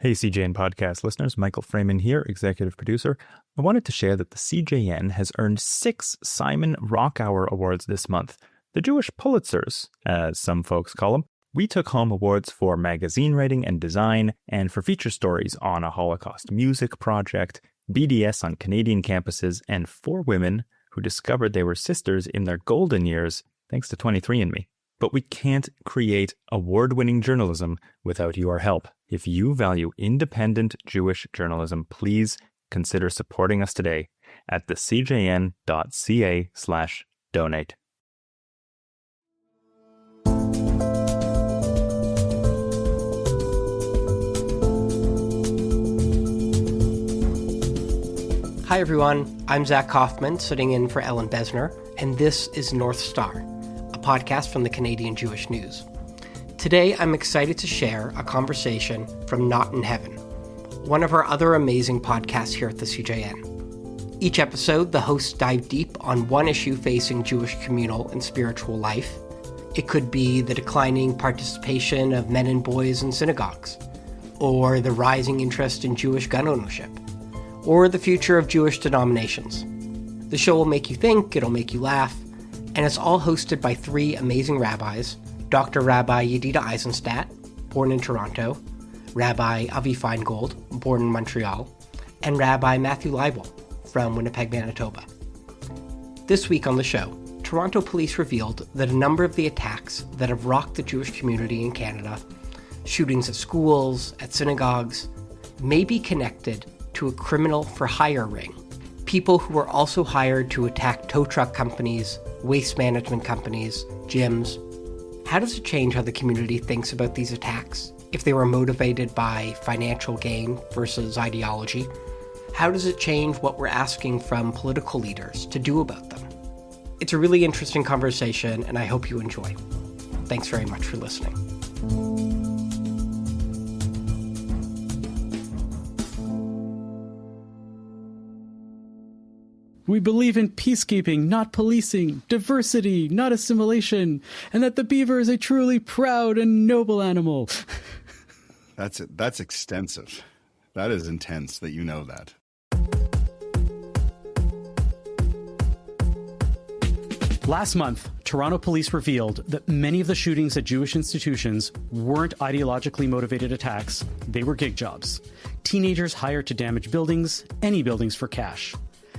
Hey, CJN podcast listeners, Michael Freeman here, executive producer. I wanted to share that the CJN has earned 6 Simon Rockhour Awards this month, the Jewish Pulitzers, as some folks call them. We took home awards for magazine writing and design, and for feature stories on a Holocaust music project, BDS on Canadian campuses, and 4 women who discovered they were sisters in their golden years, thanks to 23andMe. But we can't create award-winning journalism without your help. If you value independent Jewish journalism, please consider supporting us today at thecjn.ca/donate. Hi everyone, I'm Zach Kaufman, sitting in for Ellen Besner, and this is North Star, a podcast from the Canadian Jewish News. Today, I'm excited to share a conversation from Not in Heaven, one of our other amazing podcasts here at the CJN. Each episode, the hosts dive deep on one issue facing Jewish communal and spiritual life. It could be the declining participation of men and boys in synagogues, or the rising interest in Jewish gun ownership, or the future of Jewish denominations. The show will make you think, it'll make you laugh, and it's all hosted by 3 amazing rabbis: Dr. Rabbi Yedida Eisenstadt, born in Toronto, Rabbi Avi Feingold, born in Montreal, and Rabbi Matthew Leibel from Winnipeg, Manitoba. This week on the show, Toronto police revealed that a number of the attacks that have rocked the Jewish community in Canada, shootings at schools, at synagogues, may be connected to a criminal for hire ring. People who were also hired to attack tow truck companies, waste management companies, gyms. How does it change how the community thinks about these attacks? If they were motivated by financial gain versus ideology? How does it change what we're asking from political leaders to do about them? It's a really interesting conversation, and I hope you enjoy. Thanks very much for listening. We believe in peacekeeping, not policing, diversity, not assimilation, and that the beaver is a truly proud and noble animal. That's extensive. That is intense that you know that. Last month, Toronto police revealed that many of the shootings at Jewish institutions weren't ideologically motivated attacks, they were gig jobs. Teenagers hired to damage buildings, any buildings, for cash.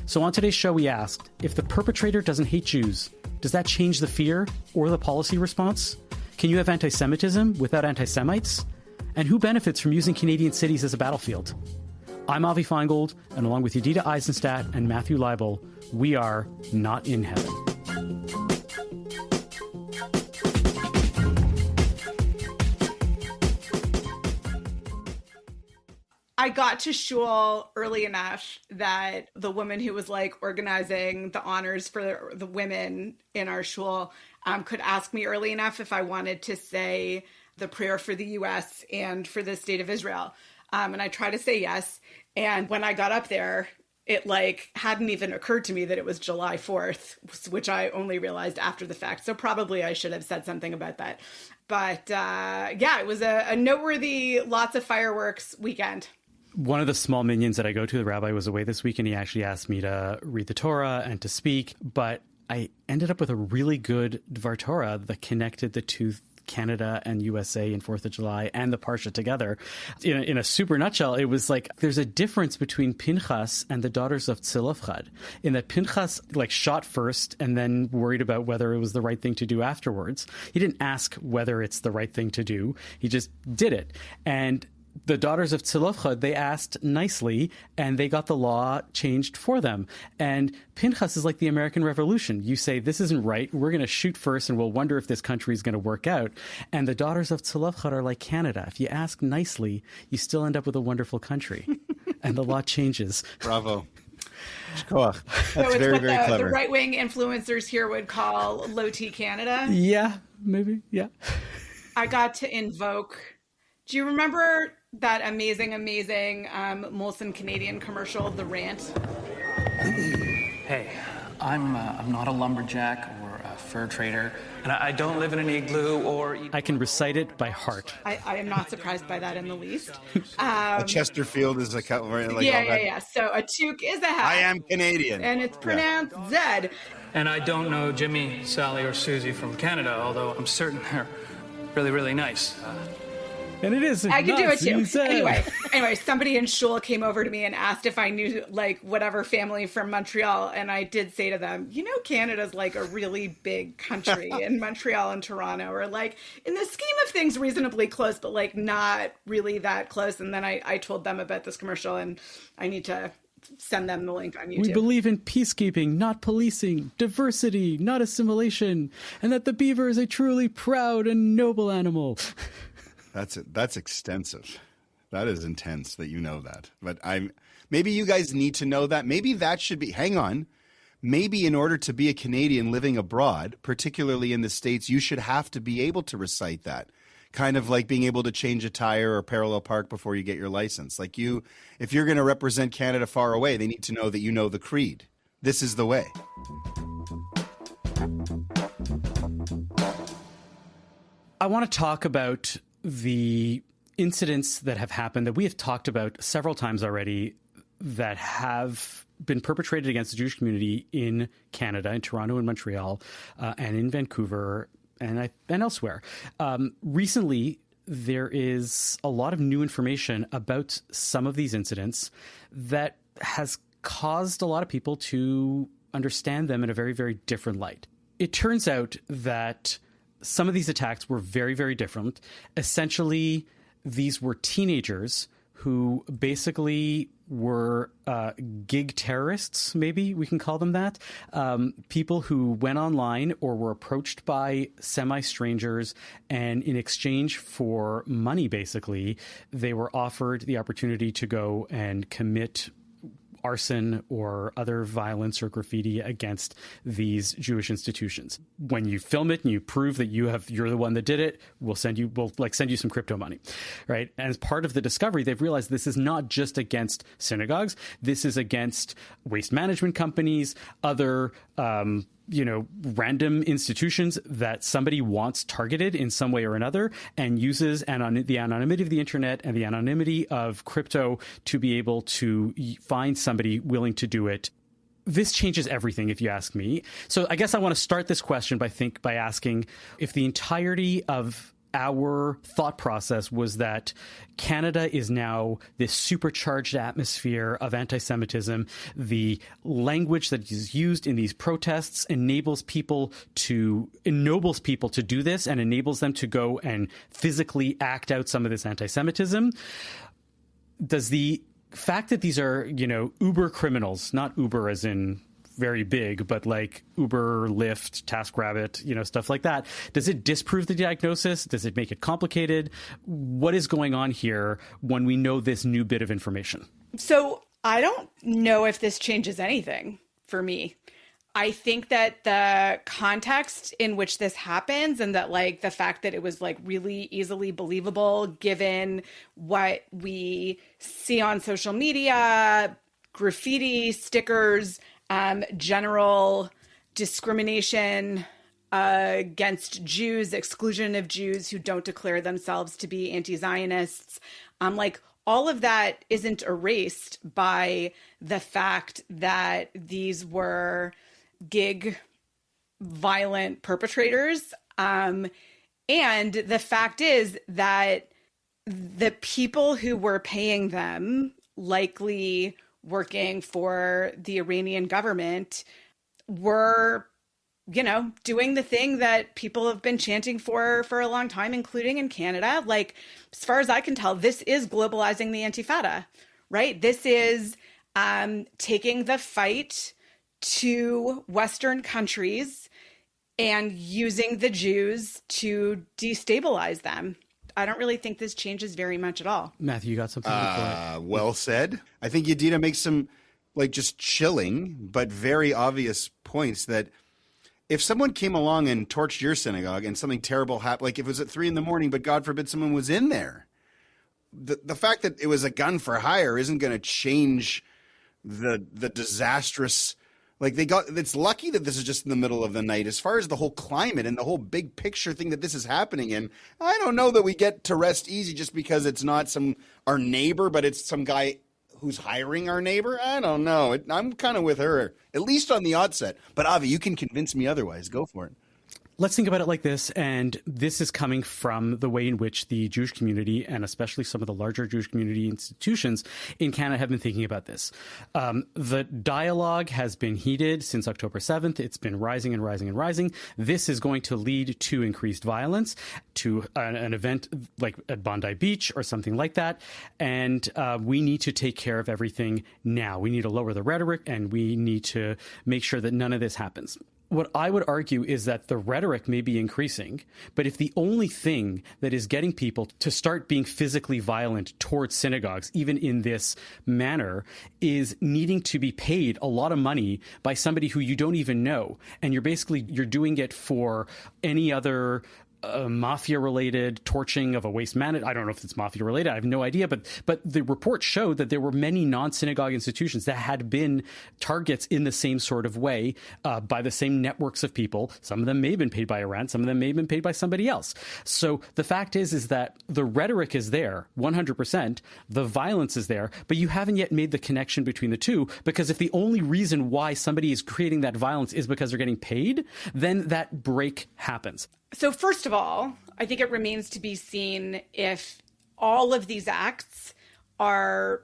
So on today's show, we asked, if the perpetrator doesn't hate Jews, does that change the fear or the policy response? Can you have anti-Semitism without anti-Semites? And who benefits from using Canadian cities as a battlefield? I'm Avi Feingold, and along with Yedida Eisenstadt and Matthew Leibel, we are Not in Heaven. I got to shul early enough that the woman who was like organizing the honors for the women in our shul could ask me early enough if I wanted to say the prayer for the U.S. and for the state of Israel. And I tried to say yes. And when I got up there, it hadn't even occurred to me that it was July 4th, which I only realized after the fact. So probably I should have said something about that. But it was a noteworthy, lots of fireworks weekend. One of the small minions that I go to, the rabbi was away this week, and he actually asked me to read the Torah and to speak. But I ended up with a really good Dvar Torah that connected the two, Canada and USA and 4th of July and the Parsha together. In a super nutshell, it was like there's a difference between Pinchas and the daughters of Tzilofchad, in that Pinchas shot first and then worried about whether it was the right thing to do afterwards. He didn't ask whether it's the right thing to do. He just did it. And the daughters of Tzilofchad, they asked nicely, and they got the law changed for them. And Pinchas is like the American Revolution. You say, this isn't right. We're going to shoot first, and we'll wonder if this country is going to work out. And the daughters of Tzilofchad are like Canada. If you ask nicely, you still end up with a wonderful country. And the law changes. Bravo. That's so it's very, what very clever. The right-wing influencers here would call low-T Canada. Yeah, maybe. Yeah. I got to invoke. Do you remember that amazing Molson Canadian commercial, The Rant? Hey, I'm not a lumberjack or fur trader. And I don't live in an igloo or... I can recite it by heart. I am not surprised by that in the least. A Chesterfield is like yeah. So a toque is a hat. I am Canadian. And it's pronounced Zed. And I don't know Jimmy, Sally, or Susie from Canada, although I'm certain they're really, really nice. And it is. I can do it too. Anyway, somebody in shul came over to me and asked if I knew like whatever family from Montreal, and I did say to them, you know, Canada's like a really big country, and Montreal and Toronto are like in the scheme of things reasonably close, but like not really that close. And then I told them about this commercial, and I need to send them the link on YouTube. We believe in peacekeeping, not policing, diversity, not assimilation, and that the beaver is a truly proud and noble animal. That's extensive. That is intense that you know that. But maybe you guys need to know that. Maybe that should be, hang on. Maybe in order to be a Canadian living abroad, particularly in the States, you should have to be able to recite that. Kind of like being able to change a tire or parallel park before you get your license. Like if you're going to represent Canada far away, they need to know that you know the creed. This is the way. I want to talk about the incidents that have happened that we have talked about several times already that have been perpetrated against the Jewish community in Canada, in Toronto and Montreal, and in Vancouver and elsewhere. Recently, there is a lot of new information about some of these incidents that has caused a lot of people to understand them in a very, very different light. It turns out that some of these attacks were very, very different. Essentially, these were teenagers who basically were gig terrorists, maybe we can call them that. People who went online or were approached by semi-strangers, and in exchange for money, basically, they were offered the opportunity to go and commit arson or other violence or graffiti against these Jewish institutions. When you film it and you prove that you're the one that did it, we'll send you some crypto money, right? And as part of the discovery, they've realized this is not just against synagogues. This is against waste management companies, other random institutions that somebody wants targeted in some way or another, and uses the anonymity of the internet and the anonymity of crypto to be able to find somebody willing to do it. This changes everything, if you ask me. So I guess I want to start this question by asking if the entirety of our thought process was that Canada is now this supercharged atmosphere of anti-Semitism. The language that is used in these protests ennobles people to do this and enables them to go and physically act out some of this anti-Semitism. Does the fact that these are, Uber criminals, not Uber as in very big, but like Uber, Lyft, TaskRabbit, stuff like that. Does it disprove the diagnosis? Does it make it complicated? What is going on here when we know this new bit of information? So I don't know if this changes anything for me. I think that the context in which this happens, and that like the fact that it was like really easily believable given what we see on social media, graffiti, stickers, general discrimination against Jews, exclusion of Jews who don't declare themselves to be anti-Zionists. Like all of that isn't erased by the fact that these were gig violent perpetrators. And the fact is that the people who were paying them, likely working for the Iranian government, were, doing the thing that people have been chanting for a long time, including in Canada. Like, as far as I can tell, this is globalizing the Intifada, right? This is taking the fight to Western countries and using the Jews to destabilize them. I don't really think this changes very much at all. Matthew, you got something? Well said. I think Yadina makes some just chilling but very obvious points that if someone came along and torched your synagogue and something terrible happened, like if it was at 3 a.m, but God forbid someone was in there, the fact that it was a gun for hire isn't going to change the disastrous Like it's lucky that this is just in the middle of the night. As far as the whole climate and the whole big picture thing that this is happening in, I don't know that we get to rest easy just because it's not our neighbor, but it's some guy who's hiring our neighbor. I don't know. I'm kind of with her, at least on the outset. But Avi, you can convince me otherwise. Go for it. Let's think about it like this, and this is coming from the way in which the Jewish community, and especially some of the larger Jewish community institutions in Canada, have been thinking about this. The dialogue has been heated since October 7th. It's been rising and rising and rising. This is going to lead to increased violence, to an event like at Bondi Beach or something like that, and we need to take care of everything now. We need to lower the rhetoric, and we need to make sure that none of this happens. What I would argue is that the rhetoric may be increasing, but if the only thing that is getting people to start being physically violent towards synagogues, even in this manner, is needing to be paid a lot of money by somebody who you don't even know, and you're doing it for any other mafia-related torching of a waste management. I don't know if it's mafia-related. I have no idea. But the report showed that there were many non-synagogue institutions that had been targets in the same sort of way by the same networks of people. Some of them may have been paid by Iran. Some of them may have been paid by somebody else. So the fact is that the rhetoric is there, 100%. The violence is there, but you haven't yet made the connection between the two, because if the only reason why somebody is creating that violence is because they're getting paid, then that break happens. So first of all, I think it remains to be seen if all of these acts are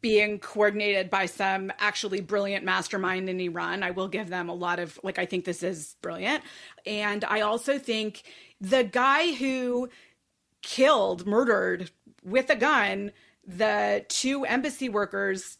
being coordinated by some actually brilliant mastermind in Iran. I will give them a lot of, I think this is brilliant. And I also think the guy who murdered with a gun the 2 embassy workers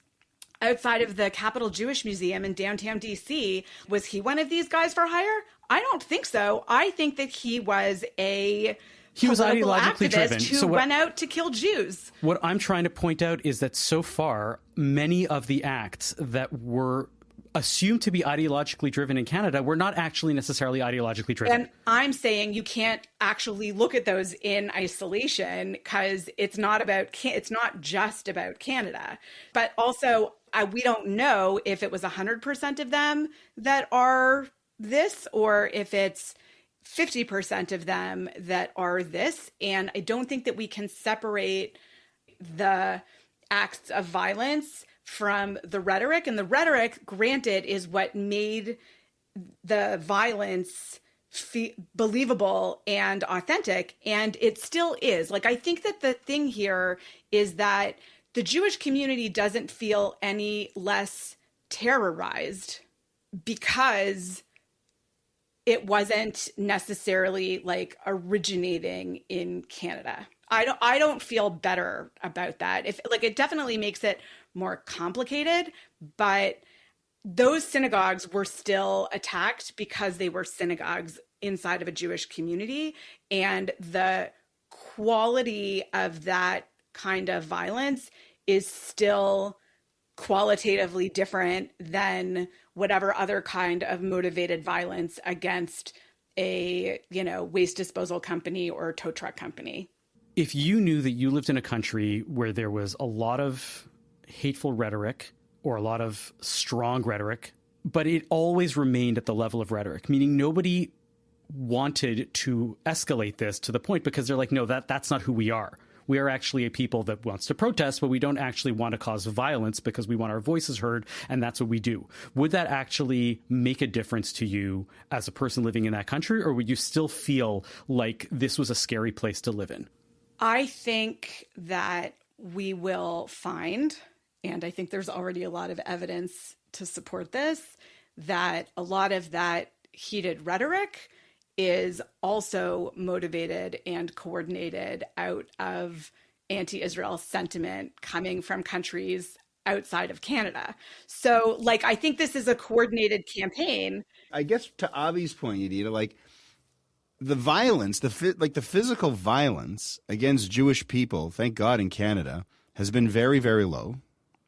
outside of the Capitol Jewish Museum in downtown DC, was he one of these guys for hire? I don't think so. I think that he was ideologically driven, who went out to kill Jews. What I'm trying to point out is that so far, many of the acts that were assumed to be ideologically driven in Canada were not actually necessarily ideologically driven. And I'm saying you can't actually look at those in isolation, because it's not just about Canada. But also, we don't know if it was 100% of them that are this, or if it's 50% of them that are this. And I don't think that we can separate the acts of violence from the rhetoric. And the rhetoric, granted, is what made the violence believable and authentic. And it still is. I think that the thing here is that the Jewish community doesn't feel any less terrorized because it wasn't necessarily originating in Canada. I don't feel better about that. It definitely makes it more complicated, but those synagogues were still attacked because they were synagogues inside of a Jewish community, and the quality of that kind of violence is still qualitatively different than whatever other kind of motivated violence against a, waste disposal company or tow truck company. If you knew that you lived in a country where there was a lot of hateful rhetoric or a lot of strong rhetoric, but it always remained at the level of rhetoric, meaning nobody wanted to escalate this to the point because they're like, no, that's not who we are. We are actually a people that wants to protest, but we don't actually want to cause violence because we want our voices heard, and that's what we do. Would that actually make a difference to you as a person living in that country, or would you still feel like this was a scary place to live in? I think that we will find, and I think there's already a lot of evidence to support this, that a lot of that heated rhetoric is also motivated and coordinated out of anti-Israel sentiment coming from countries outside of Canada. So, I think this is a coordinated campaign. I guess to Avi's point, Yedida, the violence, the physical violence against Jewish people, thank God in Canada, has been very, very low.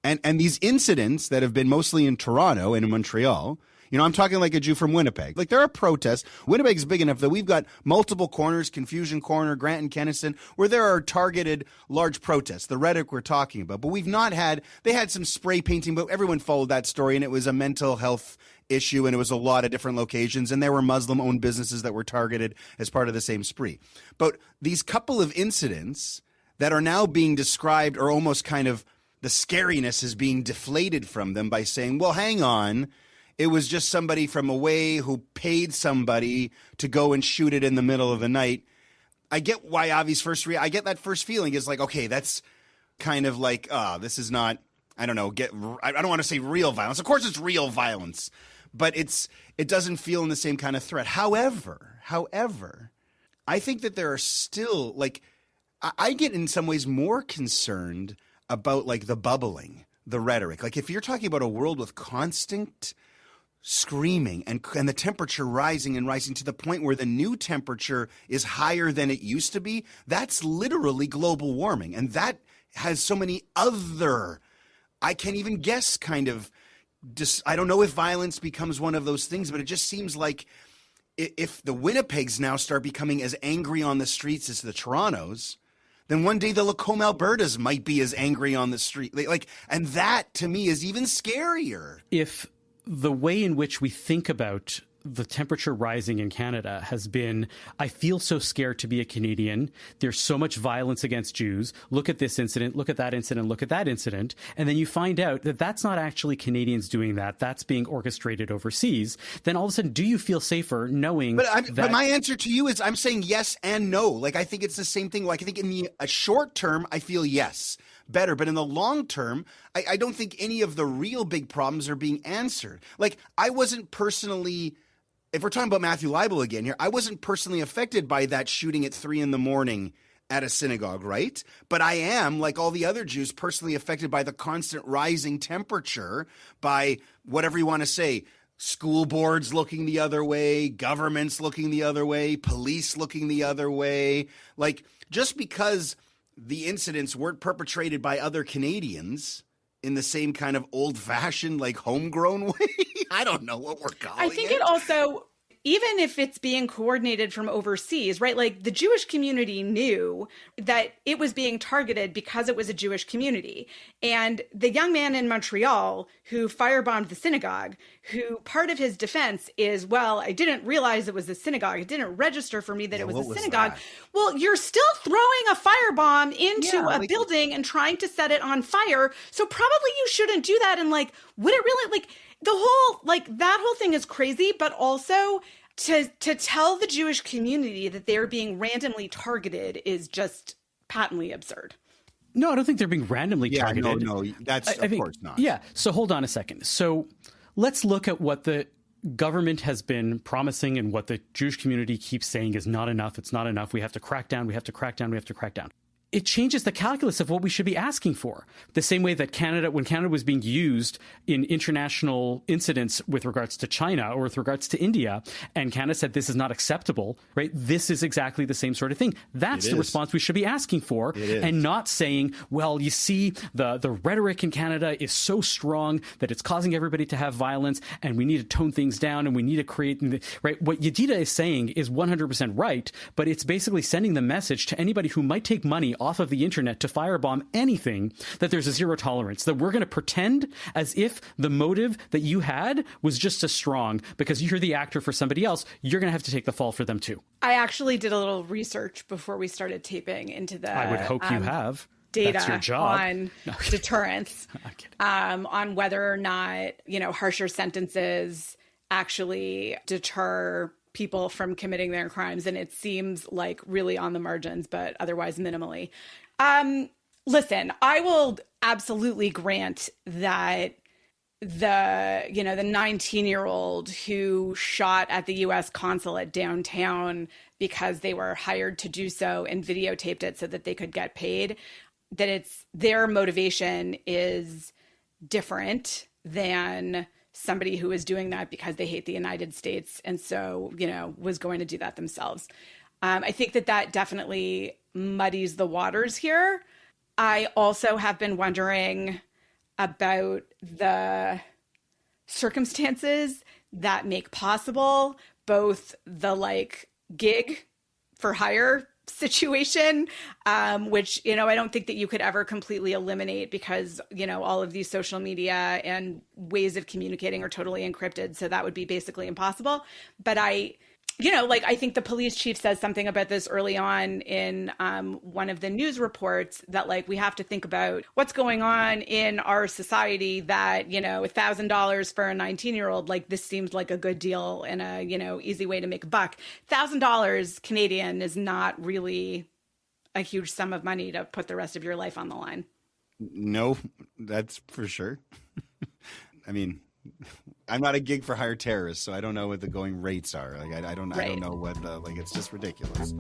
And these incidents that have been mostly in Toronto and in Montreal, You know, I'm talking like a Jew from Winnipeg. Like, there are protests. Winnipeg's big enough that we've got multiple corners, Confusion Corner, Grant and Kennison, where there are targeted large protests, the rhetoric we're talking about. But we've not had, they had some spray painting, but everyone followed that story, and it was a mental health issue, and it was a lot of different locations, and there were Muslim-owned businesses that were targeted as part of the same spree. But these couple of incidents that are now being described, or almost kind of the scariness is being deflated from them by saying, well, hang on, it was just somebody from away who paid somebody to go and shoot it in the middle of the night. I get why Avi's I get that first feeling is like, okay, that's kind of like, this is not, I don't know, I don't want to say real violence. Of course it's real violence, but it doesn't feel in the same kind of threat. However, I think that there are still, like, I get in some ways more concerned about like the bubbling, the rhetoric. Like, if you're talking about a world with constant screaming and the temperature rising and rising to the point where the new temperature is higher than it used to be, that's literally global warming. And that has so many other, I can't even guess, kind of, I don't know if violence becomes one of those things, but it just seems like if the Winnipegs now start becoming as angry on the streets as the Torontos, then one day the Lacombe Albertas might be as angry on the street. Like, and that to me is even scarier. If the way in which we think about the temperature rising in Canada has been, I feel so scared to be a Canadian. There's so much violence against Jews. Look at this incident, look at that incident, look at that incident. And then you find out that that's not actually Canadians doing that. That's being orchestrated overseas. Then all of a sudden, do you feel safer knowing that? But my answer to you is I'm saying yes and no. Like, I think it's the same thing. Like, I think in the short term, I feel yes, better. But in the long term, I don't think any of the real big problems are being answered. Like, I wasn't personally, if we're talking about Matthew Leibel again here, I wasn't personally affected by that shooting at 3 a.m. at a synagogue, right? But I am, like all the other Jews, personally affected by the constant rising temperature, by whatever you want to say, school boards looking the other way, governments looking the other way, police looking the other way. Like, just because the incidents weren't perpetrated by other Canadians in the same kind of old-fashioned, like, homegrown way, I don't know what we're calling it. I think it also, even if it's being coordinated from overseas, right? Like, the Jewish community knew that it was being targeted because it was a Jewish community. And the young man in Montreal who firebombed the synagogue, who part of his defense is, well, I didn't realize it was a synagogue. It didn't register for me that it was a synagogue. Well, you're still throwing a firebomb into a building and trying to set it on fire. So probably you shouldn't do that. And, like, would it really, like, the whole, like, that whole thing is crazy, but also to tell the Jewish community that they're being randomly targeted is just patently absurd. No, I don't think they're being randomly targeted. No, that's of course not. Yeah. So hold on a second. So let's look at what the government has been promising and what the Jewish community keeps saying is not enough. It's not enough. We have to crack down. We have to crack down. We have to crack down. It changes the calculus of what we should be asking for. The same way that when Canada was being used in international incidents with regards to China or with regards to India, and Canada said this is not acceptable, right? This is exactly the same sort of thing. That's the response we should be asking for, and not saying, well, you see, the rhetoric in Canada is so strong that it's causing everybody to have violence, and we need to tone things down, and we need to create, right? What Yedida is saying is 100% right, but it's basically sending the message to anybody who might take money off of the internet to firebomb anything, that there's a zero tolerance, that we're going to pretend as if the motive that you had was just as strong because you're the actor for somebody else. You're going to have to take the fall for them too. I actually did a little research before we started taping into the I would hope you have data That's your job. On deterrence, on whether or not, harsher sentences actually deter people from committing their crimes. And it seems like really on the margins, but otherwise minimally. Listen, I will absolutely grant that the 19-year-old who shot at the U.S. consulate downtown because they were hired to do so and videotaped it so that they could get paid, that it's their motivation is different than somebody who is doing that because they hate the United States and so, was going to do that themselves. I think that definitely muddies the waters here. I also have been wondering about the circumstances that make possible both the like gig for hire situation, which, you know, I don't think that you could ever completely eliminate because, you know, all of these social media and ways of communicating are totally encrypted. So that would be basically impossible. But I think the police chief says something about this early on in one of the news reports that like we have to think about what's going on in our society that, you know, $1,000 for a 19-year-old, like this seems like a good deal and a, you know, easy way to make a buck. $1,000 Canadian is not really a huge sum of money to put the rest of your life on the line. No, that's for sure. I mean, I'm not a gig for hire terrorist, so I don't know what the going rates are. Like, I don't know what, it's just ridiculous.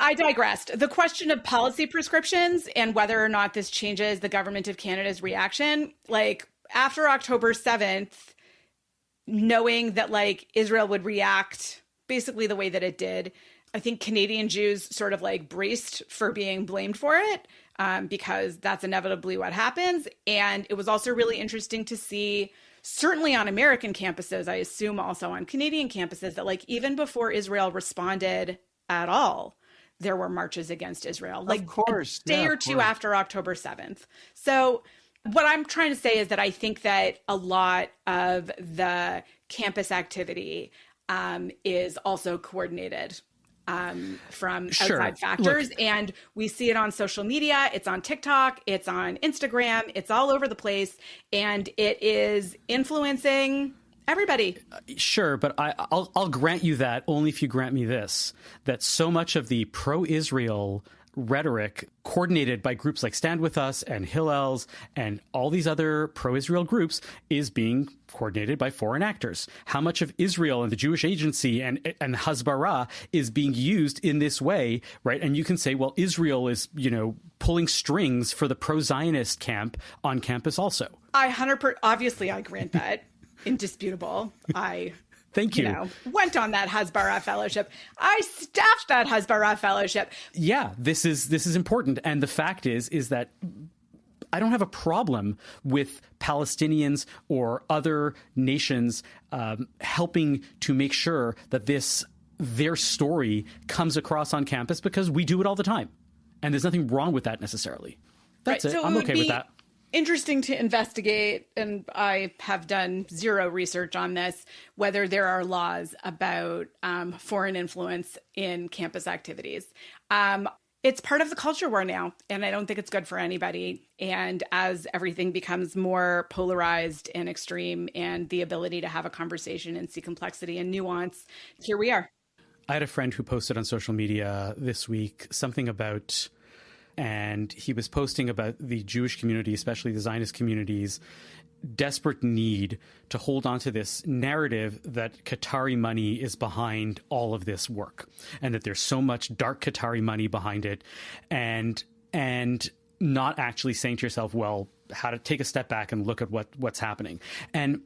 I digressed. The question of policy prescriptions and whether or not this changes the government of Canada's reaction, like after October 7th, knowing that like Israel would react basically the way that it did, I think Canadian Jews sort of like braced for being blamed for it because that's inevitably what happens. And it was also really interesting to see, certainly on American campuses, I assume also on Canadian campuses, that like even before Israel responded at all, there were marches against Israel, like of course, a day or two after October 7th. So what I'm trying to say is that I think that a lot of the campus activity is also coordinated from outside factors. Look, and we see it on social media. It's on TikTok. It's on Instagram. It's all over the place. And it is influencing everybody. Sure, but I'll grant you that only if you grant me this, that so much of the pro-Israel rhetoric coordinated by groups like Stand With Us and Hillels and all these other pro-Israel groups is being coordinated by foreign actors. How much of Israel and the Jewish Agency and Hasbara is being used in this way, right? And you can say, well, Israel is, you know, pulling strings for the pro-Zionist camp on campus also. Obviously, I grant that. Indisputable. Thank you. Went on that Hasbara fellowship. I staffed that Hasbara fellowship. Yeah, this is important. And the fact is that I don't have a problem with Palestinians or other nations helping to make sure that their story comes across on campus because we do it all the time. And there's nothing wrong with that necessarily. That's it. I'm okay with that. Interesting to investigate, and I have done zero research on this, whether there are laws about foreign influence in campus activities. It's part of the culture war now, and I don't think it's good for anybody. And as everything becomes more polarized and extreme and the ability to have a conversation and see complexity and nuance, here we are. I had a friend who posted on social media this week something about... And he was posting about the Jewish community, especially the Zionist community's desperate need to hold on to this narrative that Qatari money is behind all of this work and that there's so much dark Qatari money behind it and not actually saying to yourself, well, how to take a step back and look at what's happening. And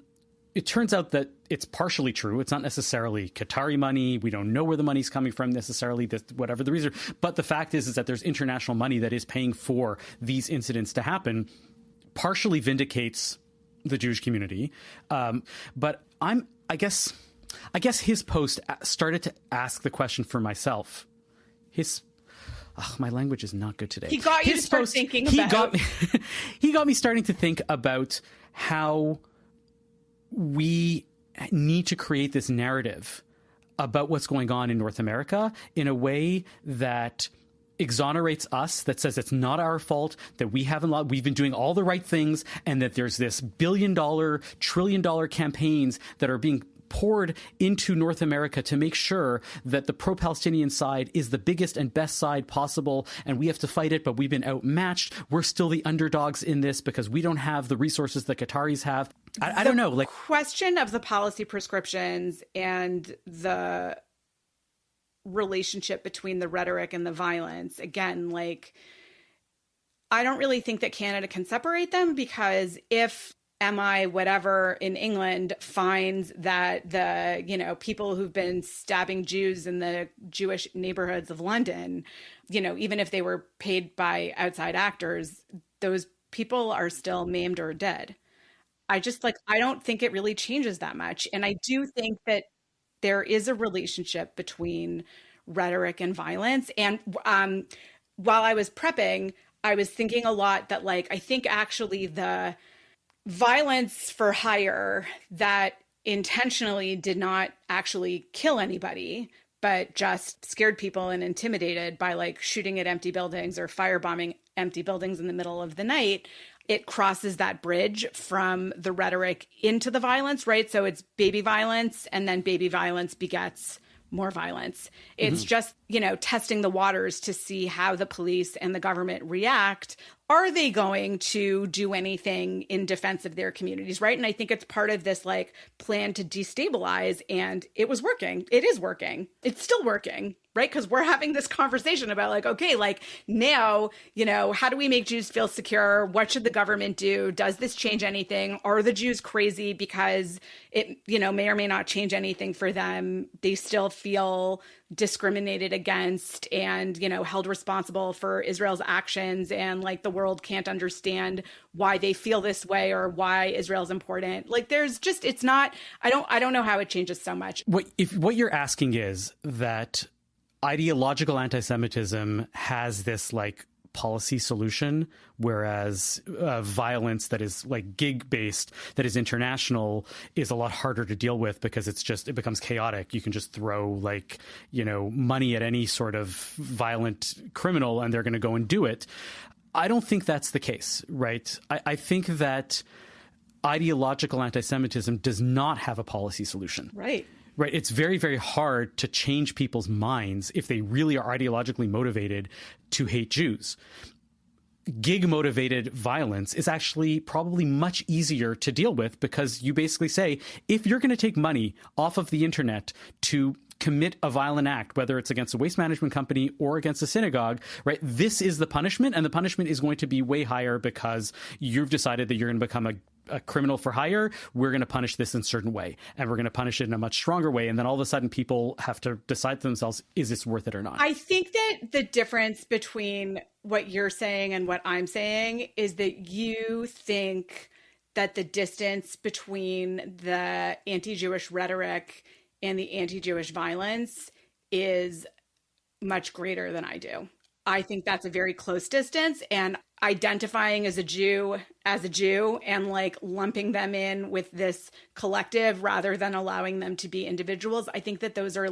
it turns out that it's partially true. It's not necessarily Qatari money. We don't know where the money's coming from necessarily, whatever the reason. But the fact is that there's international money that is paying for these incidents to happen, partially vindicates the Jewish community. But I guess his post started to ask the question for myself. My language is not good today. He got you to start thinking about. He got me starting to think about how we need to create this narrative about what's going on in North America in a way that exonerates us, that says it's not our fault, that we've been doing all the right things, and that there's this billion-dollar, trillion-dollar campaigns that are being poured into North America to make sure that the pro-Palestinian side is the biggest and best side possible, and we have to fight it, but we've been outmatched. We're still the underdogs in this because we don't have the resources that Qataris have. I don't know. The question of the policy prescriptions and the relationship between the rhetoric and the violence, again, I don't really think that Canada can separate them, because if MI whatever in England finds that the, people who've been stabbing Jews in the Jewish neighborhoods of London, even if they were paid by outside actors, those people are still maimed or dead. I don't think it really changes that much. And I do think that there is a relationship between rhetoric and violence. And while I was prepping, I was thinking a lot that, I think actually the violence for hire that intentionally did not actually kill anybody, but just scared people and intimidated by shooting at empty buildings or firebombing empty buildings in the middle of the night, it crosses that bridge from the rhetoric into the violence, right? So it's baby violence, and then baby violence begets more violence. It's just, testing the waters to see how the police and the government react. Are they going to do anything in defense of their communities, right? And I think it's part of this plan to destabilize, and it was working. It is working. It's still working, right? Because we're having this conversation about okay, now, how do we make Jews feel secure? What should the government do? Does this change anything? Are the Jews crazy because it, may or may not change anything for them? They still feel discriminated against and, held responsible for Israel's actions, and the world can't understand why they feel this way or why Israel's important. There's just, it's not, I don't know how it changes so much. What you're asking is that ideological anti-Semitism has this policy solution, whereas violence that is gig based, that is international, is a lot harder to deal with because it becomes chaotic. You can just throw money at any sort of violent criminal and they're going to go and do it. I don't think that's the case, right? I think that ideological anti-Semitism does not have a policy solution. Right. Right. It's very, very hard to change people's minds if they really are ideologically motivated to hate Jews. Gig-motivated violence is actually probably much easier to deal with, because you basically say, if you're going to take money off of the internet to commit a violent act, whether it's against a waste management company or against a synagogue, right, this is the punishment, and the punishment is going to be way higher because you've decided that you're going to become a criminal for hire. We're going to punish this in a certain way, and we're going to punish it in a much stronger way. And then all of a sudden people have to decide to themselves, is this worth it or not? I think that the difference between what you're saying and what I'm saying is that you think that the distance between the anti-Jewish rhetoric and the anti-Jewish violence is much greater than I do. I think that's a very close distance, and identifying as a Jew and lumping them in with this collective rather than allowing them to be individuals. I think that those are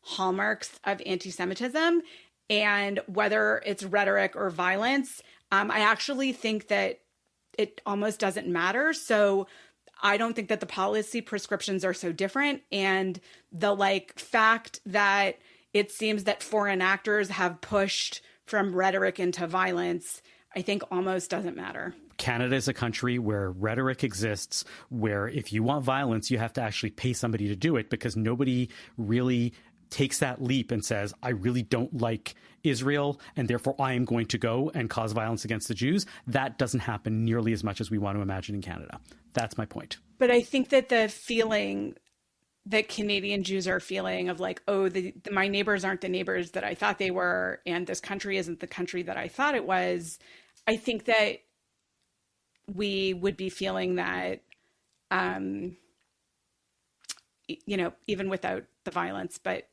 hallmarks of anti-Semitism, and whether it's rhetoric or violence, I actually think that it almost doesn't matter. So I don't think that the policy prescriptions are so different, and the fact that it seems that foreign actors have pushed from rhetoric into violence, I think almost doesn't matter. Canada is a country where rhetoric exists, where if you want violence, you have to actually pay somebody to do it, because nobody really takes that leap and says, I really don't like Israel, and therefore I am going to go and cause violence against the Jews. That doesn't happen nearly as much as we want to imagine in Canada. That's my point. But I think that the feeling that Canadian Jews are feeling of my neighbors aren't the neighbors that I thought they were, and this country isn't the country that I thought it was, I think that we would be feeling that, even without the violence, but,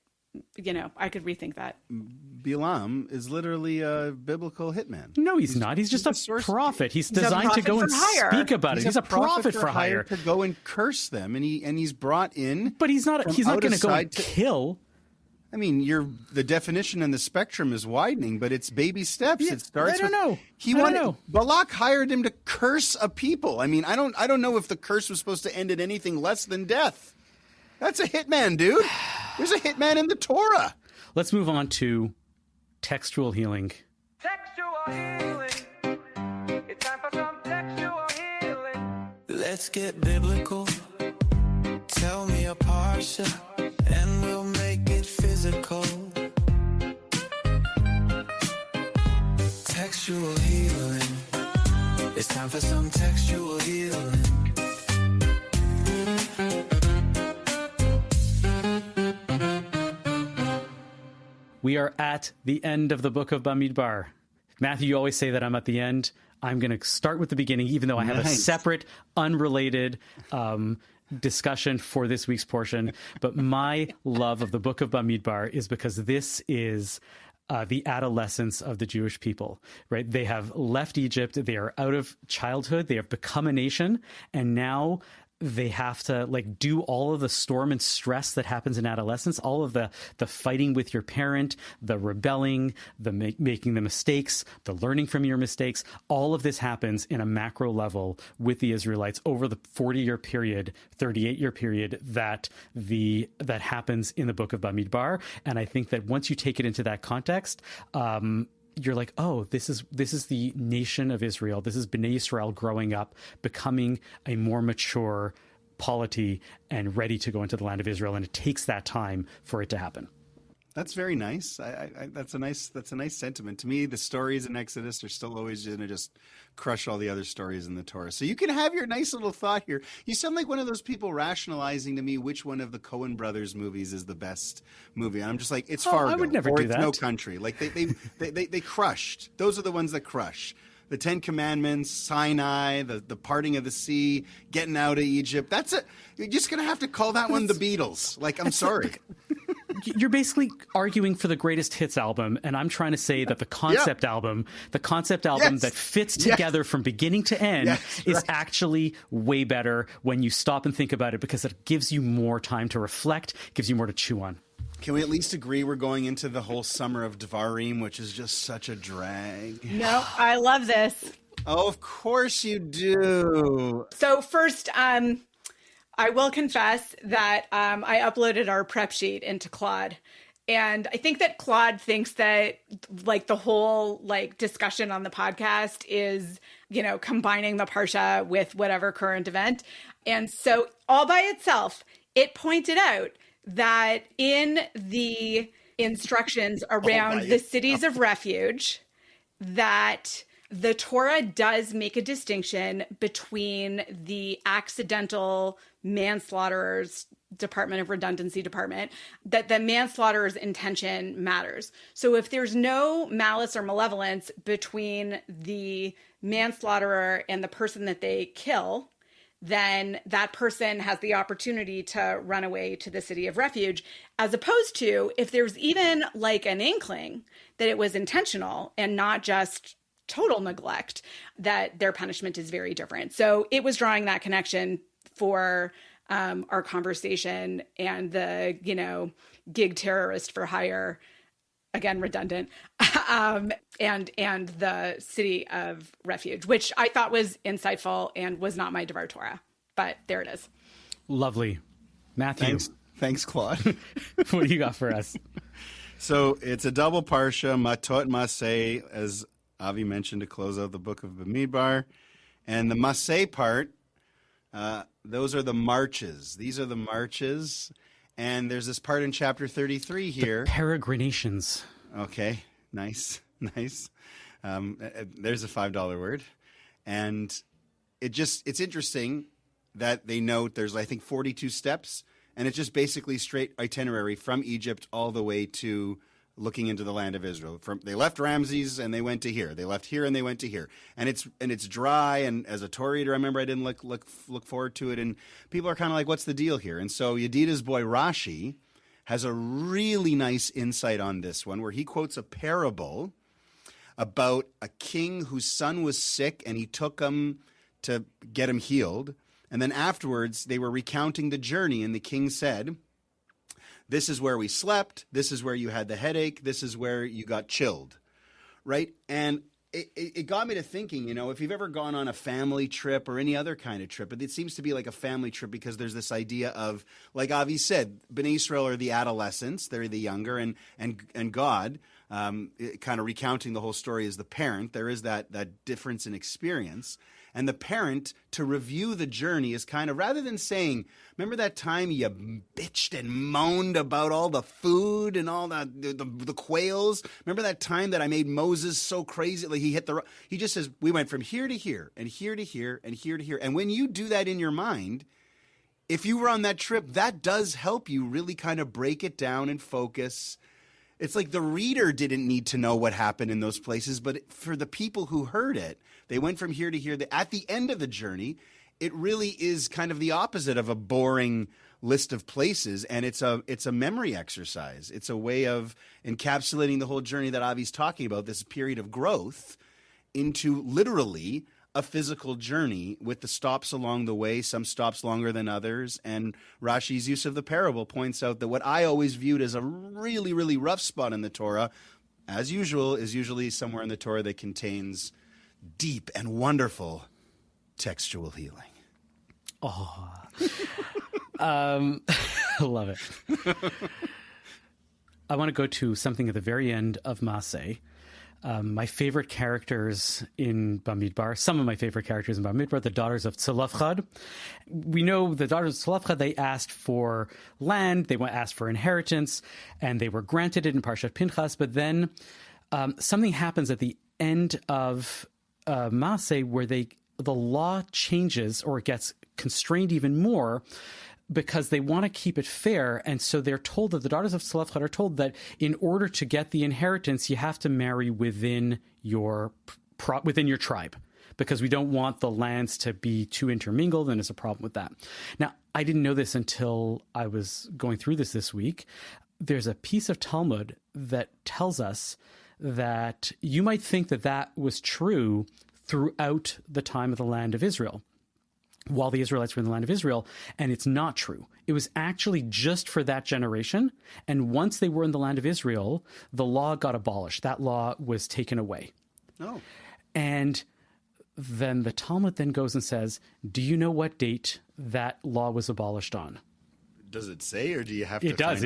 I could rethink that. Bilam is literally a biblical hitman. No, he's not. He's just a prophet. He's designed to go and speak about it. He's a prophet for hire. To go and curse them, and he's brought in. But he's not going to go and kill. I mean, the definition and the spectrum is widening, but it's baby steps. Yeah, it starts. I don't know. I don't know. Balak hired him to curse a people. I mean, I don't know if the curse was supposed to end in anything less than death. That's a hitman, dude. There's a hitman in the Torah. Let's move on to textual healing. Textual healing. It's time for some textual healing. Let's get biblical. Tell me a parsha, and we'll make it physical. Textual healing. It's time for some textual healing. We are at the end of the book of Bamidbar. Matthew, you always say that I'm at the end. I'm going to start with the beginning, even though I have a separate, unrelated discussion for this week's portion. But my love of the book of Bamidbar is because this is the adolescence of the Jewish people, right? They have left Egypt. They are out of childhood. They have become a nation. And now they have to like do all of the storm and stress that happens in adolescence, all of the fighting with your parent, the rebelling, the making the mistakes, the learning from your mistakes. All of this happens in a macro level with the Israelites over the 40-year period, 38-year period that happens in the book of Bamidbar. And I think that once you take it into that context, you're like, oh, this is the nation of Israel. This is Bnei Yisrael growing up, becoming a more mature polity and ready to go into the land of Israel. And it takes that time for it to happen. That's very nice. That's a nice sentiment. To me, the stories in Exodus are still always going to just crush all the other stories in the Torah. So you can have your nice little thought here. You sound like one of those people rationalizing to me which one of the Coen brothers movies is the best movie. And I'm just like, it's Fargo. I would never or do it's that. No Country. Like they crushed. Those are the ones that crush. The Ten Commandments, Sinai, the parting of the sea, getting out of Egypt. That's it. You're just going to have to call that one the Beatles. Like, I'm sorry. You're basically arguing for the greatest hits album, and I'm trying to say that the concept album Yes. that fits together from beginning to end is actually way better when you stop and think about it, because it gives you more time to reflect, gives you more to chew on. Can we at least agree we're going into the whole summer of Devarim, which is just such a drag? No, I love this. Oh, of course you do. So first, I will confess that I uploaded our prep sheet into Claude. And I think that Claude thinks that like the whole like discussion on the podcast is, you know, combining the Parsha with whatever current event. And so all by itself, it pointed out that in the instructions around the cities of refuge, that the Torah does make a distinction between the accidental manslaughterer's Department of Redundancy department, that the manslaughterer's intention matters. So if there's no malice or malevolence between the manslaughterer and the person that they kill, then that person has the opportunity to run away to the city of refuge, as opposed to if there's even like an inkling that it was intentional and not just total neglect, that their punishment is very different. So it was drawing that connection for our conversation and the, you know, gig terrorist for hire, again, redundant, and the city of refuge, which I thought was insightful and was not my Devar Torah, but there it is. Lovely. Matthew. Thanks, Claude. What do you got for us? So it's a double parsha, Matot Maseh, as Avi mentioned, to close out the book of Bamidbar. And the Maseh part, those are the marches. These are the marches. And there's this part in chapter 33 here. The peregrinations. Okay, nice. There's a $5 word. And it's interesting that they note there's, I think, 42 steps. And it's just basically straight itinerary from Egypt all the way to looking into the land of Israel. They left Ramses and they went to here. They left here and they went to here. And it's dry. And as a Torah reader, I remember I didn't look forward to it. And people are kind of like, what's the deal here? And so Yedida's boy Rashi has a really nice insight on this one, where he quotes a parable about a king whose son was sick and he took him to get him healed. And then afterwards, they were recounting the journey, and the king said, this is where we slept, this is where you had the headache, this is where you got chilled, right? And it got me to thinking, you know, if you've ever gone on a family trip or any other kind of trip, it seems to be like a family trip because there's this idea of, like Avi said, Bnei Israel are the adolescents, they're the younger, and God, kind of recounting the whole story as the parent, there is that difference in experience. And the parent to review the journey is kind of, rather than saying, remember that time you bitched and moaned about all the food and all the quails? Remember that time that I made Moses so crazy? Like he just says, we went from here to here and here to here and here to here. And when you do that in your mind, if you were on that trip, that does help you really kind of break it down and focus. It's like the reader didn't need to know what happened in those places, but for the people who heard it, they went from here to here. At the end of the journey, it really is kind of the opposite of a boring list of places, and it's a memory exercise. It's a way of encapsulating the whole journey that Avi's talking about, this period of growth, into literally a physical journey with the stops along the way, some stops longer than others. And Rashi's use of the parable points out that what I always viewed as a really, really rough spot in the Torah, as usual, is usually somewhere in the Torah that contains deep and wonderful textual healing. Oh, I love it. I want to go to something at the very end of Maaseh. My favorite characters in Bamidbar, some of my favorite characters in Bamidbar, the daughters of Tzalafchad. We know the daughters of Tzalafchad, they asked for land, they asked for inheritance, and they were granted it in Parshat Pinchas. But then something happens at the end of Maaseh where the law changes, or it gets constrained even more, because they want to keep it fair. And so they're told that the daughters of Tzalafchad are told that in order to get the inheritance, you have to marry within your tribe, because we don't want the lands to be too intermingled, and there's a problem with that. Now, I didn't know this until I was going through this week. There's a piece of Talmud that tells us that you might think that that was true throughout the time of the land of Israel, while the Israelites were in the land of Israel, and it's not true. It was actually just for that generation, and once they were in the land of Israel, the law got abolished. That law was taken away. Oh. And then the Talmud then goes and says, do you know what date that law was abolished on? Does it say, or do you have to? It does.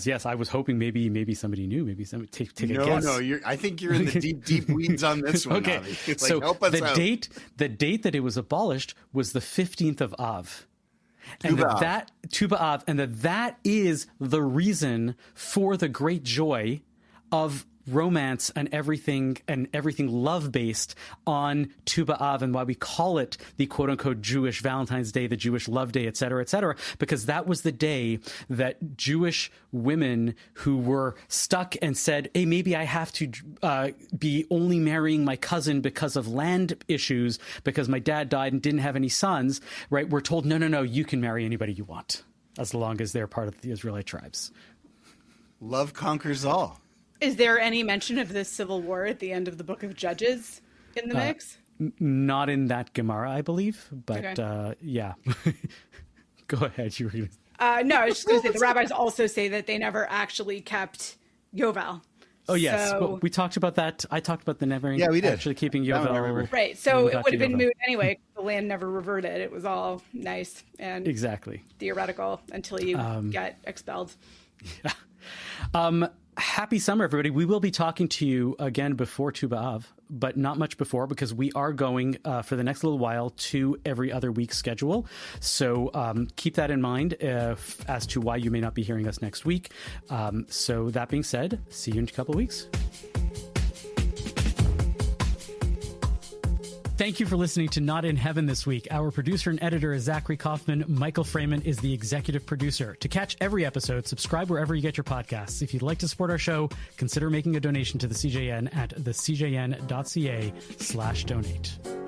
Yes, I was hoping maybe somebody knew. Maybe somebody take a guess. No. I think you're in the deep weeds on this one. Okay, Avi. So help us out. The date that it was abolished was the 15th of Av. And Tu B'Av, and that is the reason for the great joy of romance and everything love-based on Tu B'Av, and why we call it the quote-unquote Jewish Valentine's Day, the Jewish Love Day, et cetera, because that was the day that Jewish women who were stuck and said, hey, maybe I have to be only marrying my cousin because of land issues, because my dad died and didn't have any sons, right? We're told, no, you can marry anybody you want, as long as they're part of the Israelite tribes. Love conquers all. Is there any mention of this civil war at the end of the book of Judges in the mix? Not in that Gemara, I believe, but okay. Yeah. Go ahead. You were going to... No, I was just going to say the rabbis also say that they never actually kept Yovel. Oh, yes. So... Well, we talked about that. I talked about the never actually keeping Yovel. Right. So it would have been moot anyway. The land never reverted. It was all nice and exactly theoretical until you get expelled. Yeah. Happy summer, everybody. We will be talking to you again before Tu B'Av, but not much before, because we are going for the next little while to every other week schedule. So keep that in mind as to why you may not be hearing us next week. So that being said, see you in a couple of weeks. Thank you for listening to Not in Heaven this week. Our producer and editor is Zachary Kaufman. Michael Freeman is the executive producer. To catch every episode, subscribe wherever you get your podcasts. If you'd like to support our show, consider making a donation to the CJN at thecjn.ca/donate.